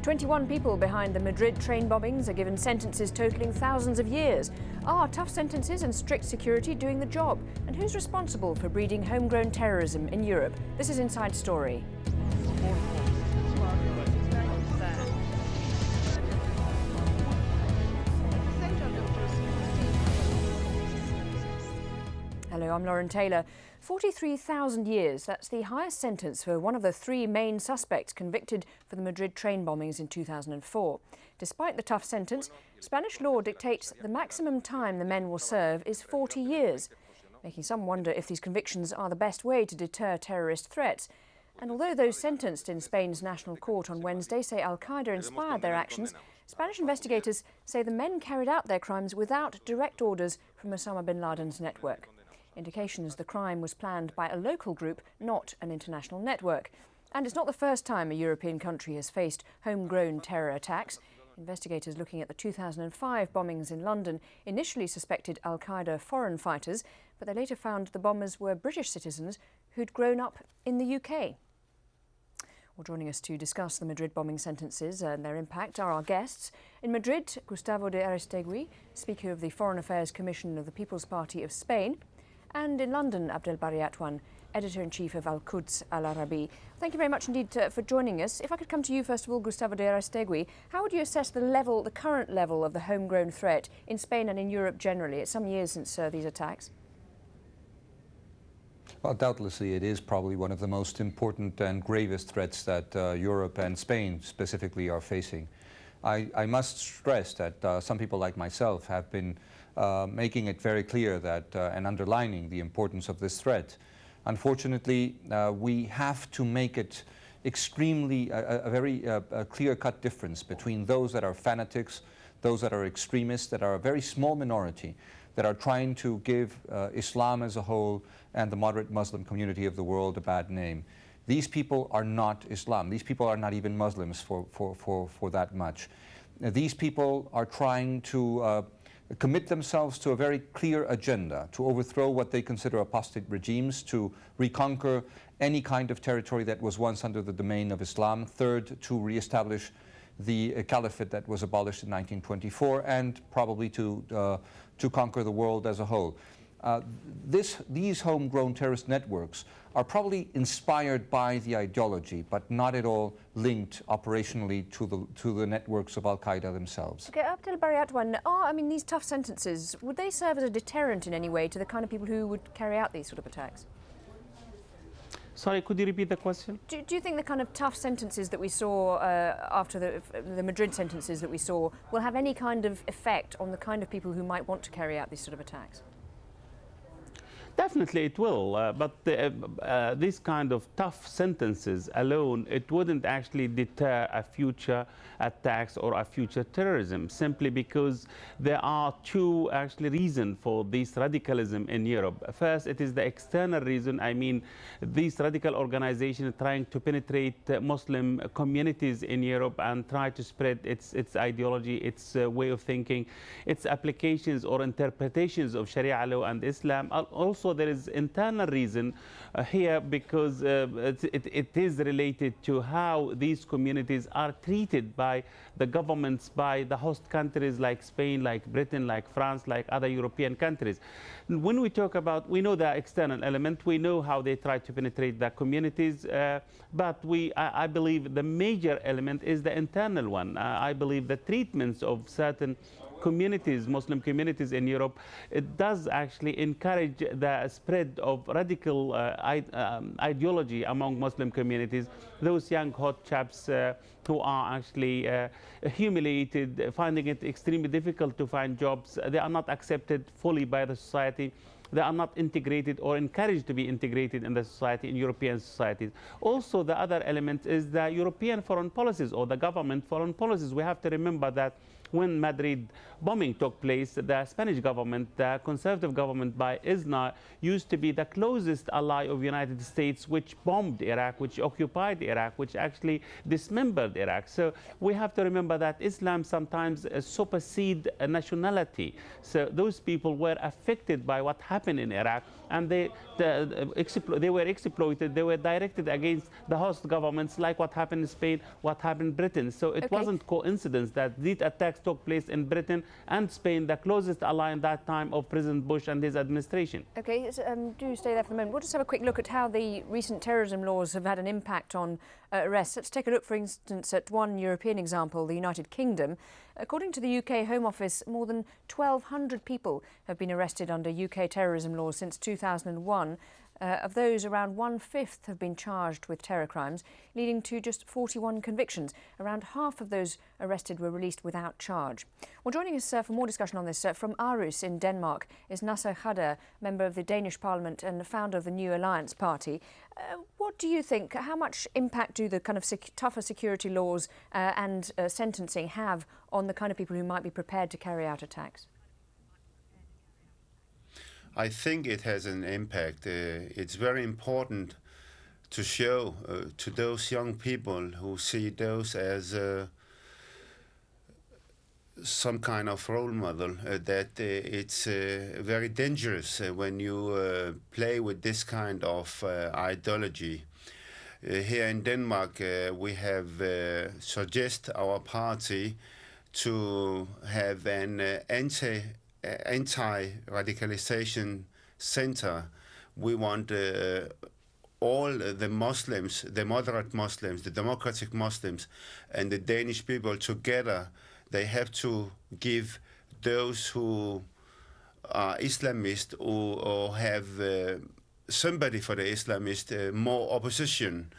21 people behind the Madrid train bombings are given sentences totaling thousands of years. Are tough sentences and strict security doing the job? And who's responsible for breeding homegrown terrorism in Europe? This is Inside Story. Hello, I'm Lauren Taylor. 43,000 years, that's the highest sentence for one of the three main suspects convicted for the Madrid train bombings in 2004. Despite the tough sentence, Spanish law dictates the maximum time the men will serve is 40 years, making some wonder if these convictions are the best way to deter terrorist threats. And although those sentenced in Spain's National Court on Wednesday say Al-Qaeda inspired their actions, Spanish investigators say the men carried out their crimes without direct orders from Osama bin Laden's network. Indications the crime was planned by a local group, not an international network. And it's not the first time a European country has faced homegrown terror attacks. Investigators looking at the 2005 bombings in London initially suspected Al-Qaeda foreign fighters, but they later found the bombers were British citizens who'd grown up in the UK. Well, joining us to discuss the Madrid bombing sentences and their impact are our guests. In Madrid, Gustavo de Aristegui, Speaker of the Foreign Affairs Commission of the People's Party of Spain, and in London, Abdelbari Atwan, Editor-in-Chief of Al-Quds Al-Arabi. Thank you very much indeed for joining us. If I could come to you first of all, Gustavo de Aristegui, how would you assess the current level of the homegrown threat in Spain and in Europe generally? It's some years since these attacks. Well, doubtlessly it is probably one of the most important and gravest threats that Europe and Spain specifically are facing. I must stress that some people like myself have been making it very clear that and underlining the importance of this threat. Unfortunately, we have to make it extremely a very clear-cut difference between those that are fanatics, those that are extremists, that are a very small minority, that are trying to give Islam as a whole and the moderate Muslim community of the world a bad name. These people are not Islam. These people are not even Muslims for that much. These people are trying to commit themselves to a very clear agenda, to overthrow what they consider apostate regimes, to reconquer any kind of territory that was once under the domain of Islam. Third, to reestablish the caliphate that was abolished in 1924, and probably to conquer the world as a whole. These homegrown terrorist networks are probably inspired by the ideology, but not at all linked operationally to the networks of Al-Qaeda themselves. Okay, Abdelbari Atwan, these tough sentences, would they serve as a deterrent in any way to the kind of people who would carry out these sort of attacks? Sorry, could you repeat the question? Do you think the kind of tough sentences that we saw after the Madrid sentences that we saw will have any kind of effect on the kind of people who might want to carry out these sort of attacks? Definitely it will, but these kind of tough sentences alone, it wouldn't actually deter a future attacks or a future terrorism, simply because there are two actually reasons for this radicalism in Europe. First, it is the external reason. I mean, these radical organizations trying to penetrate Muslim communities in Europe and try to spread its ideology, its way of thinking, its applications or interpretations of Sharia law and Islam. Also, there is internal reason here because it is related to how these communities are treated by the governments, by the host countries like Spain, like Britain, like France, like other European countries. When we talk about, we know the external element, we know how they try to penetrate the communities, but I believe the major element is the internal one. I believe the treatments of certain communities, Muslim communities in Europe, it does actually encourage the spread of radical ideology among Muslim communities. Those young hot chaps who are actually humiliated, finding it extremely difficult to find jobs. They are not accepted fully by the society. They are not integrated or encouraged to be integrated in the society, in European societies. Also, the other element is the European foreign policies or the government foreign policies. We have to remember that when Madrid bombing took place, the Spanish government, the conservative government by Aznar, used to be the closest ally of the United States, which bombed Iraq, which occupied Iraq, which actually dismembered Iraq. So we have to remember that Islam sometimes supersedes nationality. So those people were affected by what happened happened in Iraq, and they were exploited. They were directed against the host governments, like what happened in Spain, what happened in Britain. So it wasn't coincidence that these attacks took place in Britain and Spain, the closest ally in that time of President Bush and his administration. Okay, so, do stay there for a moment. We'll just have a quick look at how the recent terrorism laws have had an impact on arrests. Let's take a look, for instance, at one European example, the United Kingdom. According to the UK Home Office, more than 1,200 people have been arrested under UK terrorism laws since 2001. Of those, around 1/5 have been charged with terror crimes, leading to just 41 convictions. Around half of those arrested were released without charge. Well, joining us for more discussion on this from Aarhus in Denmark is Nasser Khader, member of the Danish Parliament and founder of the New Alliance Party. What do you think? How much impact do the kind of tougher security laws and sentencing have on the kind of people who might be prepared to carry out attacks? I think it has an impact. It's very important to show to those young people who see those as some kind of role model that it's very dangerous when you play with this kind of ideology. Here in Denmark, we have suggested our party to have an anti-radicalization center. We want all the Muslims, the moderate Muslims, the democratic Muslims, and the Danish people together. They have to give those who are Islamist or have somebody for the Islamist more opposition.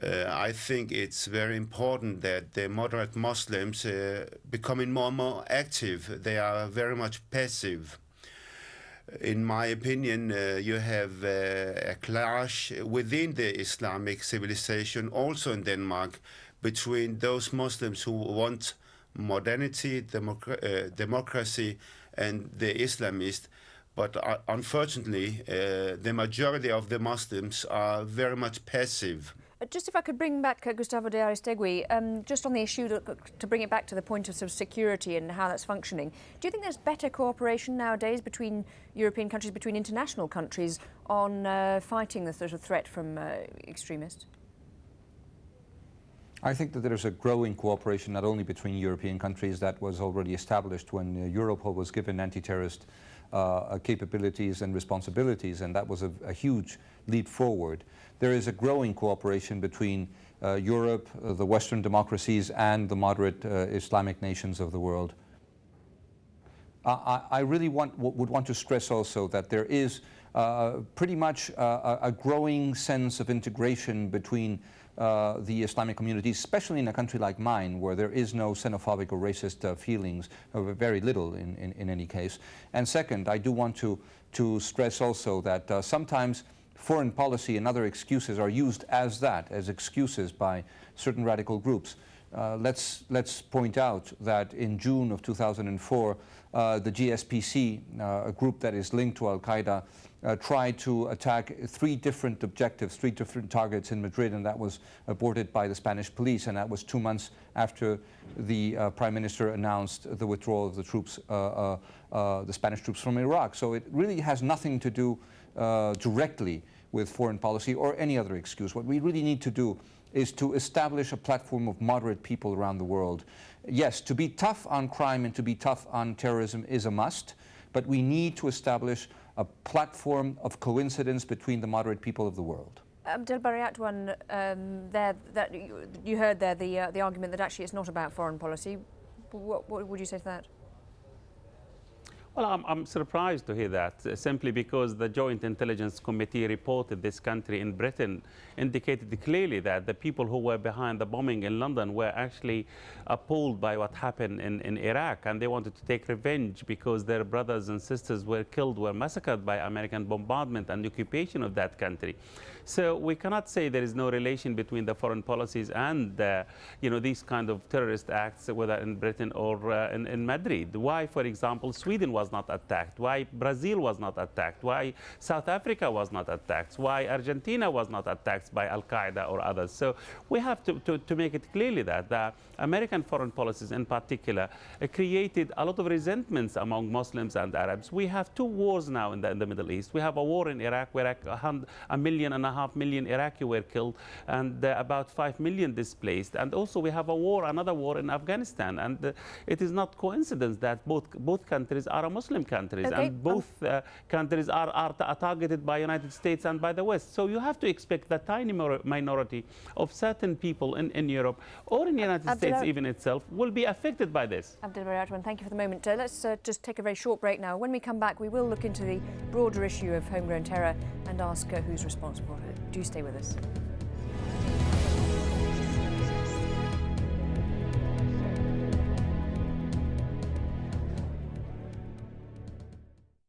I think it's very important that the moderate Muslims becoming more and more active. They are very much passive. In my opinion, you have a clash within the Islamic civilization, also in Denmark, between those Muslims who want modernity, democracy, and the Islamists. But unfortunately, the majority of the Muslims are very much passive. Just if I could bring back Gustavo de Aristegui, just on the issue, to bring it back to the point of sort of security and how that's functioning. Do you think there's better cooperation nowadays between European countries, between international countries, on fighting the sort of threat from extremists? I think that there's a growing cooperation not only between European countries that was already established when Europol was given anti-terrorist capabilities and responsibilities, and that was a huge leap forward. There is a growing cooperation between Europe, the Western democracies, and the moderate Islamic nations of the world. I really would want to stress also that there is pretty much a growing sense of integration between the Islamic community, especially in a country like mine, where there is no xenophobic or racist feelings, or very little in any case. And second, I do want to stress also that sometimes foreign policy and other excuses are used as excuses by certain radical groups. Let's point out that in June of 2004, the GSPC, a group that is linked to Al-Qaeda, tried to attack 3 different objectives, 3 different targets in Madrid, and that was aborted by the Spanish police, and that was 2 months after the Prime Minister announced the withdrawal of the troops, the Spanish troops from Iraq. So it really has nothing to do directly with foreign policy or any other excuse. What we really need to do is to establish a platform of moderate people around the world. Yes, to be tough on crime and to be tough on terrorism is a must, but we need to establish a platform of coincidence between the moderate people of the world. Abdel Bariatwan, there, that you heard there the argument that actually it's not about foreign policy. What would you say to that? Well, I'm surprised to hear that, simply because the Joint Intelligence Committee reported this country in Britain indicated clearly that the people who were behind the bombing in London were actually appalled by what happened in Iraq, and they wanted to take revenge because their brothers and sisters were killed, were massacred by American bombardment and occupation of that country. So we cannot say there is no relation between the foreign policies and these kind of terrorist acts, whether in Britain or in Madrid. Why, for example, Sweden was was not attacked, why Brazil was not attacked, why South Africa was not attacked, why Argentina was not attacked by Al-Qaeda or others. So we have to make it clearly that the American foreign policies in particular created a lot of resentments among Muslims and Arabs. We have two wars now in the Middle East. We have a war in Iraq where 1.5 million Iraqi were killed and about 5 million displaced. And also we have another war in Afghanistan. And it is not coincidence that both countries are Muslim countries, okay. And both countries are targeted by United States and by the West. So you have to expect the tiny minority of certain people in Europe or in the United States even itself will be affected by this. Abdul Bari Atwan, thank you for the moment. Let's just take a very short break now. When we come back, we will look into the broader issue of homegrown terror and ask who's responsible for it. Do stay with us.